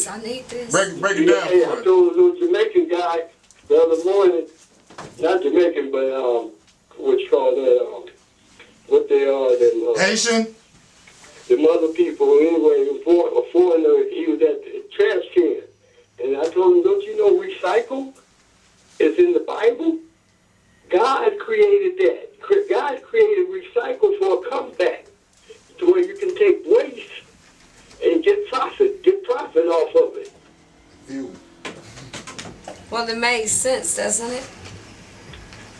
this. I need this. Break it down. Hey, I told a little Jamaican guy the other morning, not Jamaican, but what you call that? What they are? Them Haitian. them other people. Anyway, a foreigner. He was at the trash can, and I told him, "Don't you know recycle is in the Bible? God created that. God created recycle for a comeback, to where you can take waste and get profit off of it." Well, it made sense, doesn't it?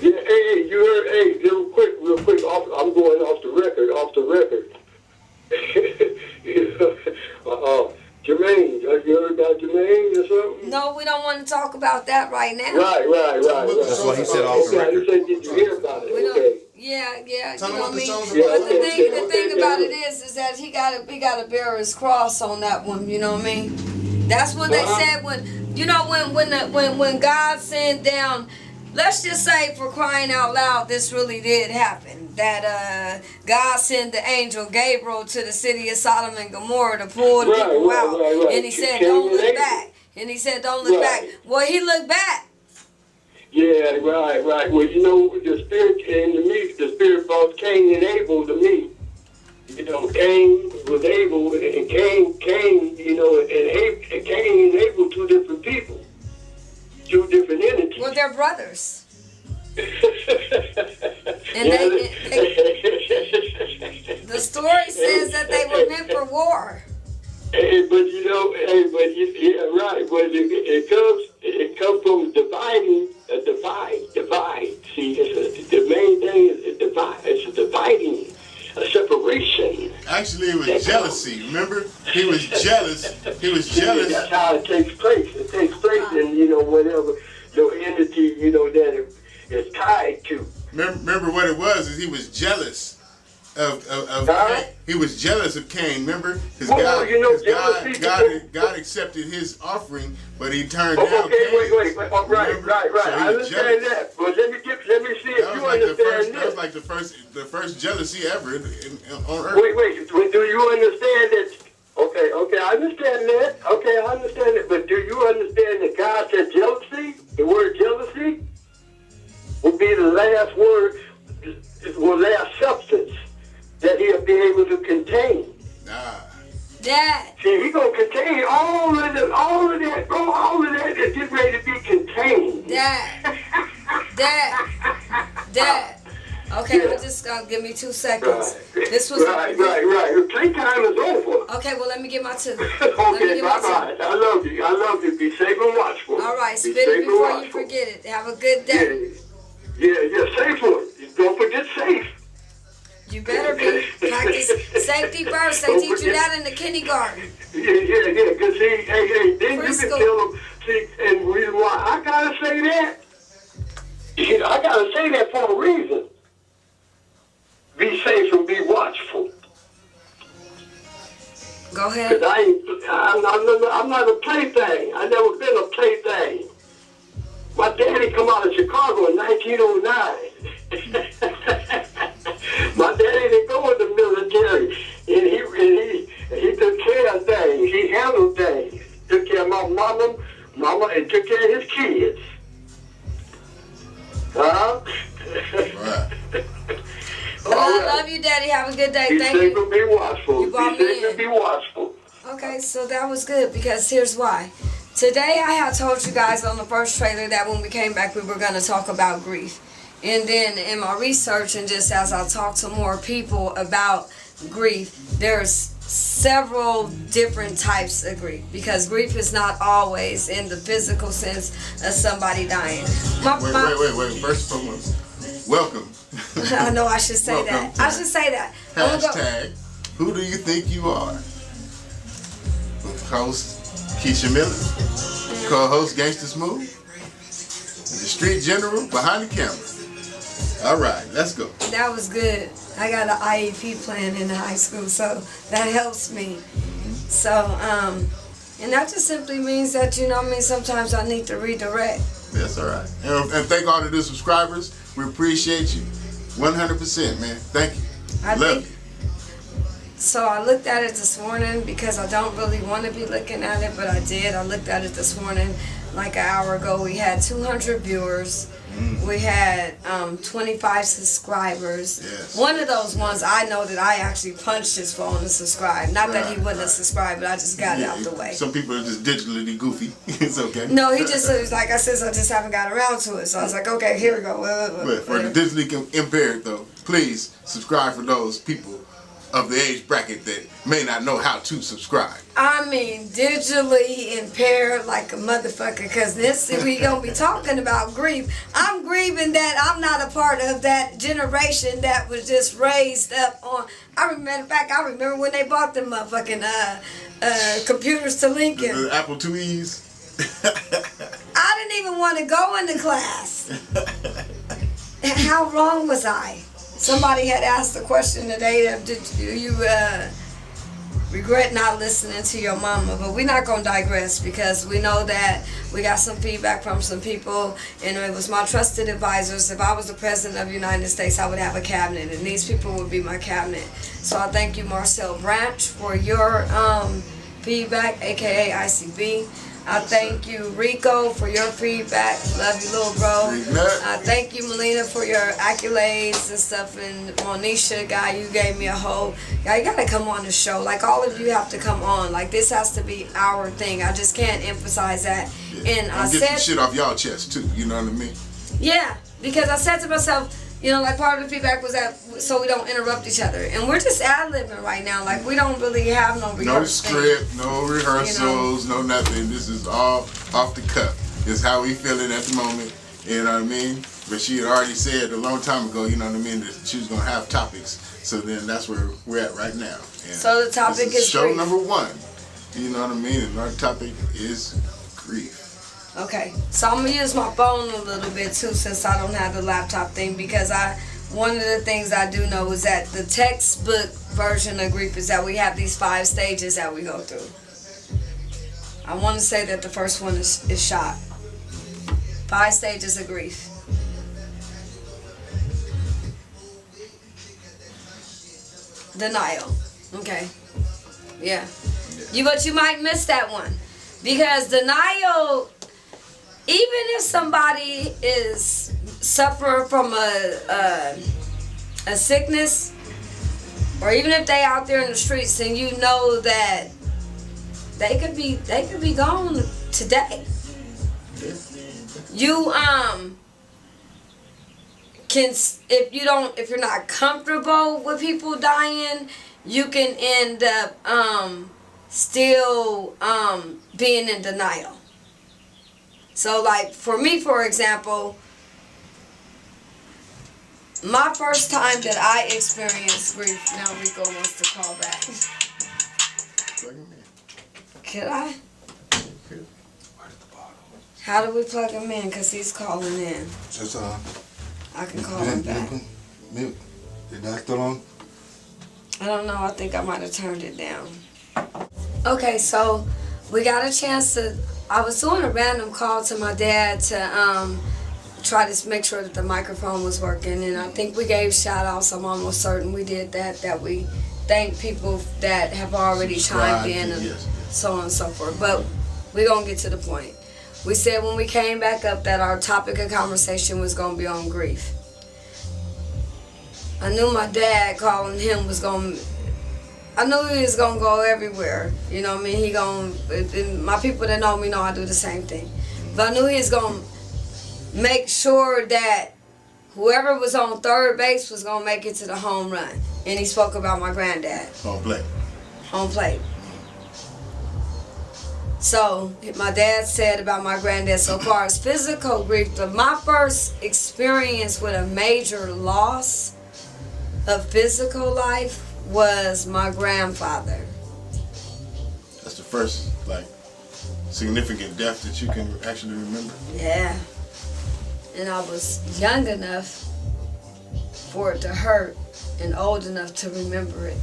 Yeah, hey, you heard, hey, real quick, I'm going off the record. Jermaine, have you heard about Jermaine or something? No, we don't want to talk about that right now. Right. That's what he said off the record. He said, did you hear about it? We don't, Okay. yeah, you Tell him know what what I the mean? song's But about. the thing about it is that he gotta bear his cross on that one, you know what I mean? That's what they said when God sent down, let's just say, for crying out loud, this really did happen. That God sent the angel Gabriel to the city of Sodom and Gomorrah to pull the people out. Right. And he said, don't look back. And he said, don't look back. Well, he looked back. Yeah, right. Well, you know, the spirit came to me. The spirit brought Cain and Abel to me. You know, Cain was Abel, and Cain, you know, and Cain and Abel, two different people, two different entities. Well, they're brothers. And Yeah, the story says that they were meant for war. But you know, right. But it comes from divide. See, the main thing is a divide. It's a dividing, a separation. Actually, it was jealousy. Remember, he was jealous. That's how it takes place. It takes place in, you know, whatever the entity, you know, that it is tied to. Remember what it was? Is he was jealous of Cain. He was jealous of Cain. Remember, because God accepted his offering, but he turned down. Okay, Cain's. wait. Oh, right. So I understand that, but let me see if you understand this. That was like the first jealousy ever on earth. Wait. Do you understand that? Okay, I understand that. Okay, I understand it. But do you understand that God said jealousy? The word jealousy will be the last word, or last substance that he'll be able to contain. Dad. See, he's gonna contain all of that that's getting ready to be contained. Dad. Okay, we're just gonna give me 2 seconds. This was right. Playtime is over. Okay, well, let me get my 2. Okay, bye-bye. I love you. Be safe and watchful. All right, spit it before you forget it. Have a good day. Yeah, safe one. Don't forget safe. You better be. Practice safety first. They teach you that in the kindergarten. Yeah, because see, hey, then you can tell them, see, and the reason why I gotta say that, you know, I gotta say that for a reason. Be safe and be watchful. Go ahead. Because I'm not a plaything. I never been a plaything. My daddy come out of Chicago in 1909. My daddy didn't go in the military, and he took care of things. He handled things. Took care of my mama, and took care of his kids. Huh? Right. Well, I love you, Daddy. Have a good day. Thank you. Be safe and be watchful. You brought me in. Be watchful. Okay, so that was good because here's why. Today I had told you guys on the first trailer that when we came back we were going to talk about grief. And then in my research and just as I talk to more people about grief, there's several different types of grief because grief is not always in the physical sense of somebody dying. Wait. First and foremost, welcome. I know I should say that. I should say that. Hashtag, who do you think you are? Host Keisha Miller, co-host Gangsta Smooth, and the street general behind the camera. All right, let's go. That was good. I got an IEP plan in high school, so that helps me. So, and that just simply means that, you know what I mean, sometimes I need to redirect. That's all right. And thank all the new subscribers. We appreciate you. 100%, man. Thank you. Love you. So I looked at it this morning because I don't really want to be looking at it, but I did. I looked at it this morning like an hour ago. We had 200 viewers. We had 25 subscribers. Yes. One of those ones I know that I actually punched his phone to subscribe. Not that he wouldn't have subscribed, but I just got it out the way. Some people are just digitally goofy. It's okay. No, he just was like I said, I just haven't got around to it. So I was like, okay, here we go. But for the digitally impaired, though, please subscribe for those people of the age bracket that may not know how to subscribe. I mean, digitally impaired like a motherfucker, because this, we gonna be talking about grief. I'm grieving that I'm not a part of that generation that was just raised up on. I remember when they bought them motherfucking computers to Lincoln. The Apple IIes. I didn't even want to go into class. How wrong was I? Somebody had asked the question today, did you regret not listening to your mama? But we're not going to digress, because we know that we got some feedback from some people, and it was my trusted advisors. If I was the president of the United States, I would have a cabinet, and these people would be my cabinet. So I thank you, Marcel Branch, for your feedback, aka ICB. I thank you, Rico, for your feedback. Love you, little bro. I thank you, Melina, for your accolades and stuff. And Monisha, guy, you gave me a whole. Guy, you gotta come on the show. Like, all of you have to come on. Like, this has to be our thing. I just can't emphasize that. Yeah. And I get said, some shit off y'all chest too. You know what I mean? yeah, because I said to myself, you know, like, part of the feedback was that so we don't interrupt each other. And we're just ad-libbing right now. Like, we don't really have no rehearsal. No script, no rehearsals, no nothing. This is all off the cuff. It's how we feeling at the moment. You know what I mean? But she had already said a long time ago, you know what I mean, that she was going to have topics. So then that's where we're at right now. And so the topic is show grief. number 1. You know what I mean? And our topic is grief. Okay, so I'm gonna use my phone a little bit too, since I don't have the laptop thing, because one of the things I do know is that the textbook version of grief is that we have these 5 stages that we go through. I want to say that the first one is shock. 5 stages of grief. Denial. Okay. Yeah. But you might miss that one, because denial. Even if somebody is suffering from a sickness, or even if they out there in the streets, and you know that they could be gone today. You can, if you're not comfortable with people dying, you can end up still being in denial. So, like, for me, for example, my first time that I experienced grief, now Rico wants to call back. Could I? How do we plug him in? Because he's calling in. Just I can call him back. Mute. Is that still on? I don't know. I think I might have turned it down. Okay, so we got a chance to... I was doing a random call to my dad to try to make sure that the microphone was working, and I think we gave shout outs. I'm almost certain we did that we thank people that have already chimed in and so on and so forth. But we're going to get to the point. We said when we came back up that our topic of conversation was going to be on grief. I knew my dad calling him was going to... I knew he was gonna go everywhere. You know what I mean? My people that know me know I do the same thing. But I knew he was gonna make sure that whoever was on third base was gonna make it to the home run. And he spoke about my granddad. Home plate. Home plate. So my dad said about my granddad, so far as physical grief, my first experience with a major loss of physical life was my grandfather. That's the first, like, significant death that you can actually remember? Yeah. And I was young enough for it to hurt and old enough to remember it.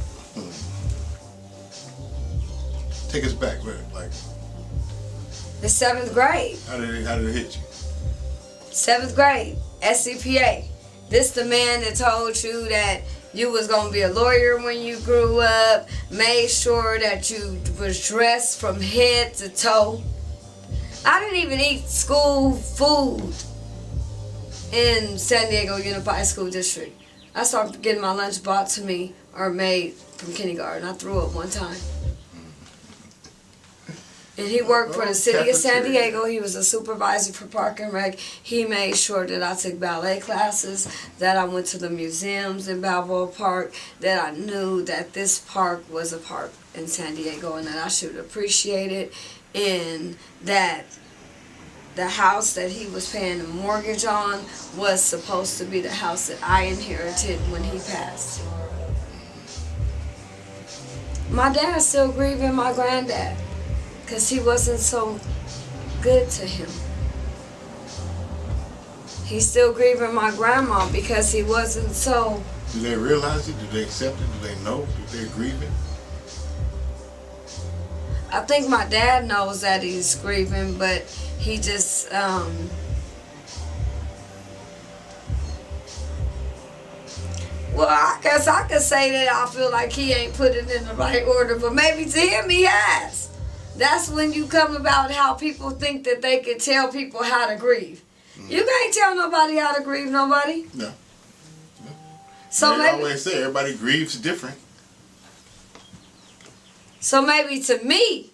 Take us back, like... The 7th grade. How did it hit you? 7th grade, SCPA. This the man that told you that you was gonna be a lawyer when you grew up, made sure that you was dressed from head to toe. I didn't even eat school food in San Diego Unified School District. I started getting my lunch brought to me or made from kindergarten. I threw up one time. And he worked for the city of San Diego. He was a supervisor for Park and Rec. He made sure that I took ballet classes, that I went to the museums in Balboa Park, that I knew that this park was a park in San Diego and that I should appreciate it, and that the house that he was paying the mortgage on was supposed to be the house that I inherited when he passed. My dad's still grieving my granddad because he wasn't so good to him. He's still grieving my grandma because he wasn't so... Do they realize it? Do they accept it? Do they know that they're grieving? I think my dad knows that he's grieving, but he just, well, I guess I could say that I feel like he ain't put it in the right order, but maybe to him he has. That's when you come about how people think that they can tell people how to grieve. You can't tell nobody how to grieve nobody. No. So they maybe, always say everybody grieves different. so maybe to me,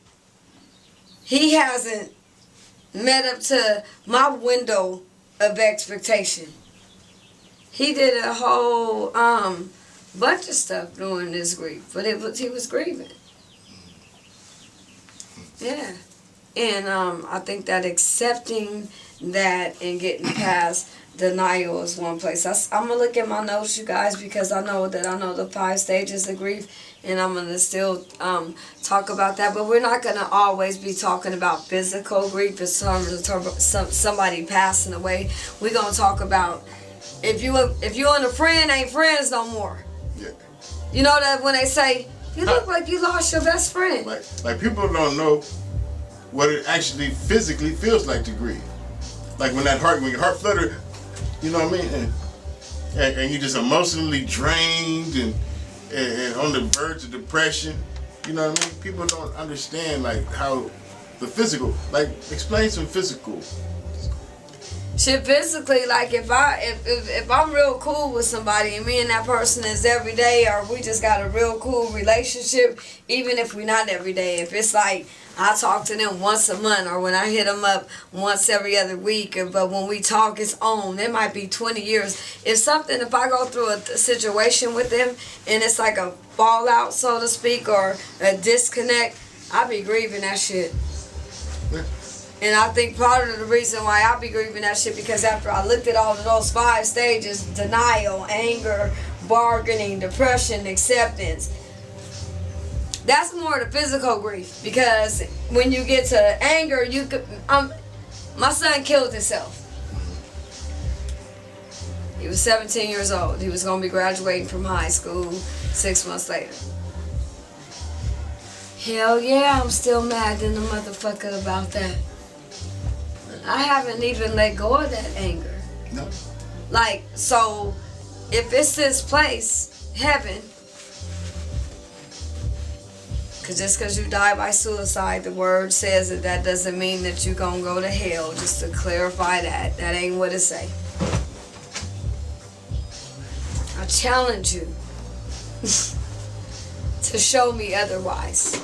he hasn't met up to my window of expectation. He did a whole bunch of stuff during this grief, but he was grieving. Yeah. And I think that accepting that and getting past denial is one place. I'm going to look at my notes, you guys, because I know the 5 stages of grief, and I'm going to still talk about that. But we're not going to always be talking about physical grief as somebody passing away. We're going to talk about if you and a friend ain't friends no more. Yeah. You know that when they say, you look like you lost your best friend. Like people don't know what it actually physically feels like to grieve. Like when your heart flutters, you know what I mean? And you're just emotionally drained and on the verge of depression. You know what I mean? People don't understand like how the physical, like explain some physical. Shit, physically, like if I'm real cool with somebody and me and that person is every day, or we just got a real cool relationship, even if we're not every day, if it's like I talk to them once a month or when I hit them up once every other week, but when we talk it's on, it might be 20 years. If I go through a situation with them and it's like a fallout, so to speak, or a disconnect, I be grieving that shit. And I think part of the reason why I be grieving that shit, because after I looked at all of those 5 stages, denial, anger, bargaining, depression, acceptance, that's more the physical grief. Because when you get to anger, my son killed himself. He was 17 years old. He was going to be graduating from high school 6 months later. Hell yeah, I'm still mad than the motherfucker about that. I haven't even let go of that anger. No. Like, so, if it's this place, heaven, because just because you die by suicide, the word says that doesn't mean that you're going to go to hell. Just to clarify that. That ain't what it say. I challenge you to show me otherwise.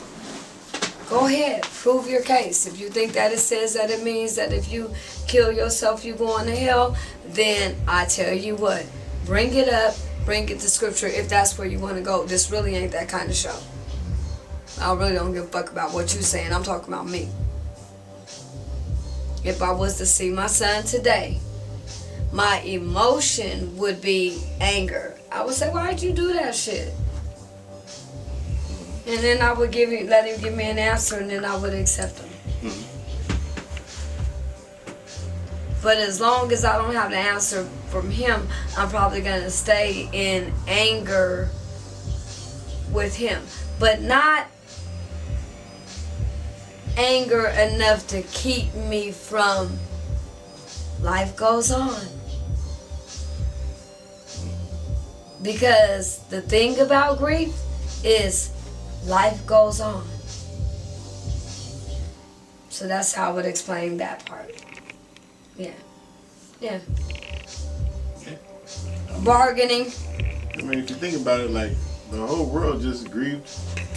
Go ahead, prove your case. If you think that it says that it means that if you kill yourself, you going to hell, then I tell you what, bring it up, bring it to scripture if that's where you want to go. This really ain't that kind of show. I really don't give a fuck about what you're saying. I'm talking about me. If I was to see my son today, my emotion would be anger. I would say, why'd you do that shit? And then I would let him give me an answer, and then I would accept him. Mm-hmm. But as long as I don't have the answer from him, I'm probably going to stay in anger with him. But not anger enough to keep me from life goes on. Because the thing about grief is life goes on. So that's how I would explain that part. Yeah. Yeah. Bargaining. I mean, if you think about it, like the whole world just grieved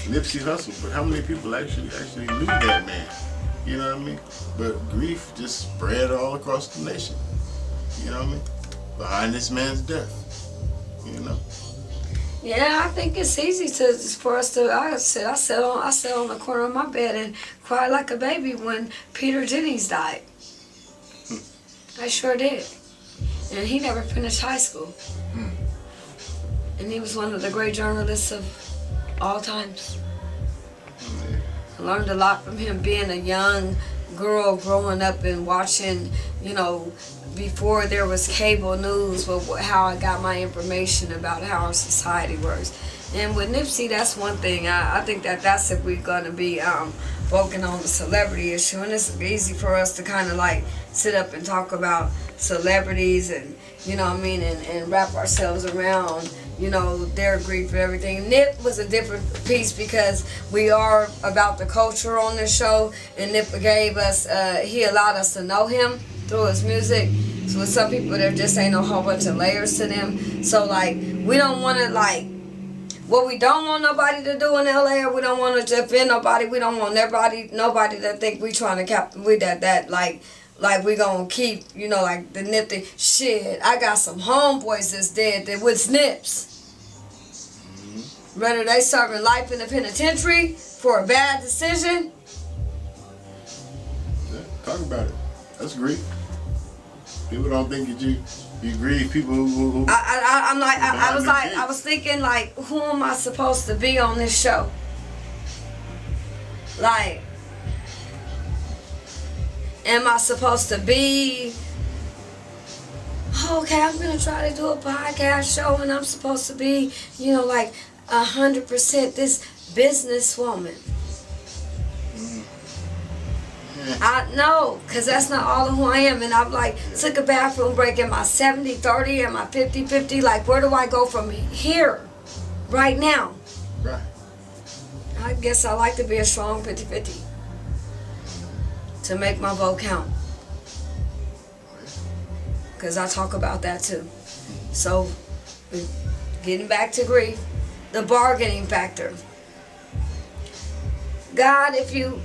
Nipsey Hussle, but how many people actually knew that man? You know what I mean? But grief just spread all across the nation. You know what I mean? Behind this man's death. You know. Yeah, I think it's easy for us to. I sat on the corner of my bed and cried like a baby when Peter Jennings died. I sure did, and he never finished high school. And he was one of the great journalists of all times. I learned a lot from him being a young girl growing up and watching, you know, before there was cable news, but how I got my information about how our society works. And with Nipsey, that's one thing. I think that's if we're going to be focusing on the celebrity issue. And it's easy for us to kind of like sit up and talk about celebrities and, you know what I mean, and wrap ourselves around, you know, their grief and everything. Nip was a different piece because we are about the culture on this show, and Nip gave us, he allowed us to know him through his music. So with some people, there just ain't a whole bunch of layers to them. So like, we don't want to like, what we don't want nobody to do in LA, or we don't want to offend nobody. We don't want nobody to think we trying to with that like we gonna keep, you know, like the Nip thing. Shit, I got some homeboys that's dead that with snips. Whether they serving life in the penitentiary for a bad decision. Yeah, talk about it. That's grief. People don't think that you grieve people who I was thinking like, who am I supposed to be on this show? Like, am I supposed to be, okay, I'm gonna try to do a podcast show and I'm supposed to be, you know, like 100% this businesswoman. I know, because that's not all of who I am. And I've like took a bathroom break. Am I 70-30? Am I 50-50? Like, where do I go from here right now? Right. I guess I like to be a strong 50-50 to make my vote count. Because I talk about that too. So, getting back to grief, the bargaining factor. God, if you...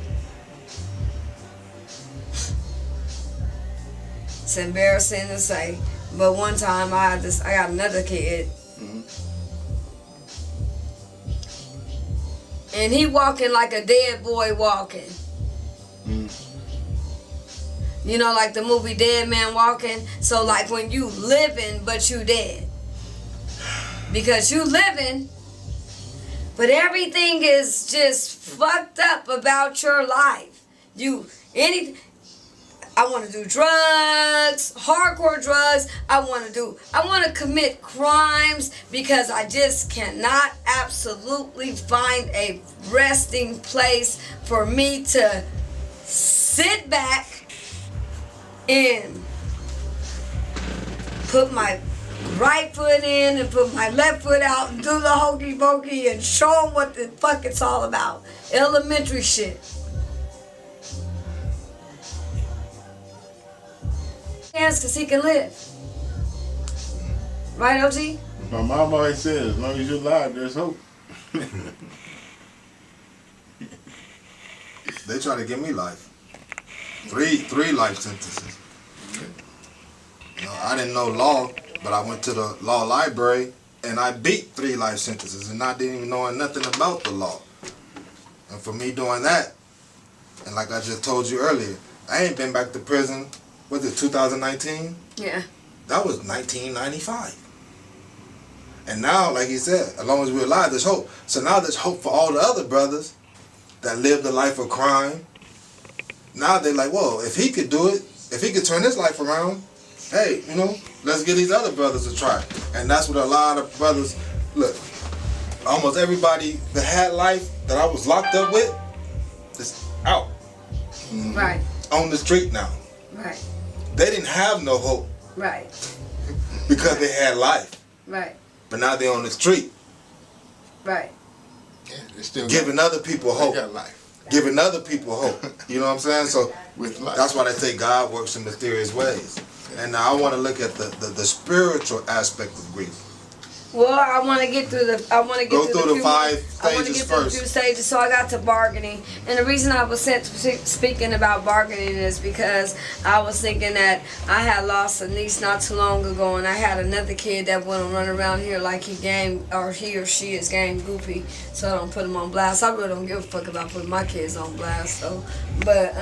It's embarrassing to say, but one time I got another kid, and he walking like a dead boy walking. You know, like the movie Dead Man Walking. So like when you living but you dead, because you living, but everything is just fucked up about your life. I want to do drugs, hardcore drugs. I want to commit crimes because I just cannot absolutely find a resting place for me to sit back and put my right foot in and put my left foot out and do the hokey pokey and show them what the fuck it's all about. Elementary shit. Because he can live. Right, OG? My mom always says, as long as you're alive, there's hope. They try to give me life. Three life sentences. You know, I didn't know law, but I went to the law library and I beat 3 life sentences and not even knowing nothing about the law. And for me doing that, and like I just told you earlier, I ain't been back to prison. Was it 2019? Yeah. That was 1995. And now, like he said, as long as we're alive, there's hope. So now there's hope for all the other brothers that lived a life of crime. Now they're like, well, if he could do it, if he could turn his life around, hey, you know, let's give these other brothers a try. And that's what a lot of brothers, look, almost everybody that had life that I was locked up with is out. Right. On the street now. Right. They didn't have no hope. Right. Because they had life. Right. but now they're on the street Right. Yeah, they still giving other people they hope. got life Giving other people hope. You know what I'm saying? So with life. that's why they say God works in mysterious ways. And now I want to look at the spiritual aspect of grief. Well, I want to get through the. I want to get Go through through the few- 5 I want to stages get through the first. few stages. So I got to bargaining, and the reason I was speaking about bargaining is because I was thinking that I had lost a niece not too long ago, and I had another kid that wouldn't run around here like he or she is game goofy. So I don't put them on blast. I really don't give a fuck about putting my kids on blast, though. But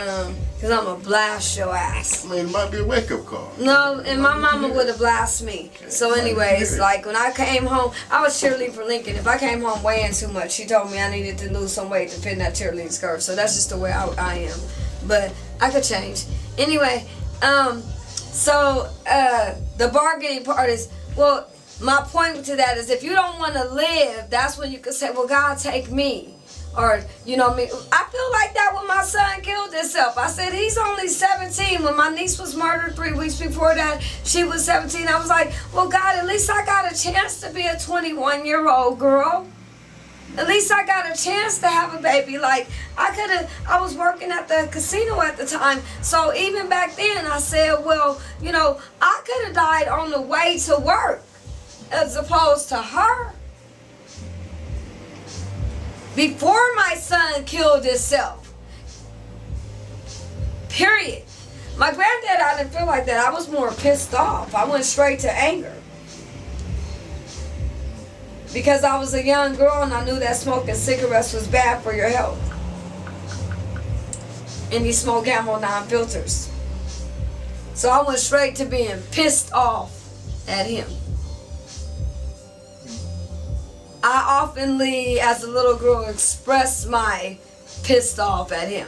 because I'm a blast your ass. I mean, it might be a wake-up call. No, and my mama would have blasted me. So anyways, like when I came home, I was cheerleading for Lincoln. If I came home weighing too much, she told me I needed to lose some weight to fit in that cheerleading skirt. So that's just the way I am. But I could change. Anyway, so the bargaining part is, well, my point to that is if you don't want to live, that's when you could say, well, God, take me. Or, you know what I mean? I feel like that when my son killed himself. I said, he's only 17. When my niece was murdered 3 weeks before that, she was 17. I was like, well, God, at least I got a chance to be a 21-year-old girl. At least I got a chance to have a baby. Like, I was working at the casino at the time. So even back then, I said, well, you know, I could have died on the way to work as opposed to her. Before my son killed himself. Period. My granddad, I didn't feel like that. I was more pissed off. I went straight to anger. Because I was a young girl and I knew that smoking cigarettes was bad for your health. And he smoked Camel 9 filters. So I went straight to being pissed off at him. I oftenly, as a little girl, expressed my pissed off at him.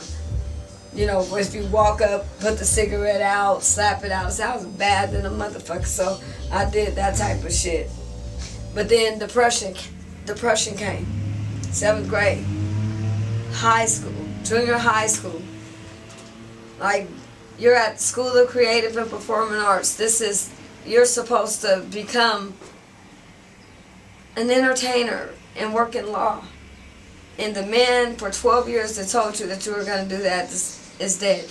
You know, if you walk up, put the cigarette out, slap it out, it sounds bad than a motherfucker. So I did that type of shit. But then depression came. 7th grade, high school, junior high school. Like, you're at School of Creative and Performing Arts. You're supposed to become an entertainer and work in law. And the man for 12 years that told you that you were going to do that is dead.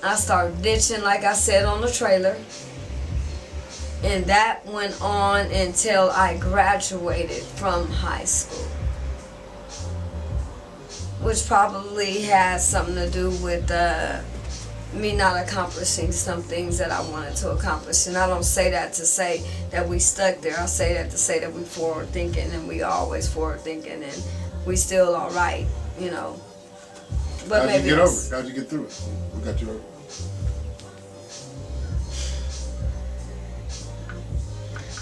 I started ditching, like I said, on the trailer. And that went on until I graduated from high school. Which probably has something to do with me not accomplishing some things that I wanted to accomplish. And I don't say that to say that we stuck there. I say that to say that we forward thinking, and we always forward thinking, and we still all right, you know. But How'd maybe you get over it? How'd you get through it? What got you over it?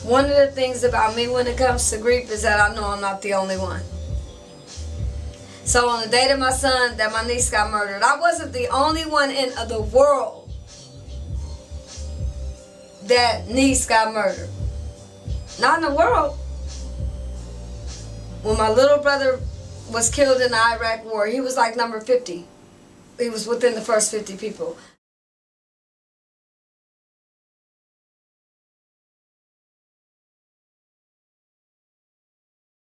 One of the things about me when it comes to grief is that I know I'm not the only one. So on the day that my niece got murdered, I wasn't the only one in the world that niece got murdered. Not in the world. When my little brother was killed in the Iraq war, he was like number 50. He was within the first 50 people.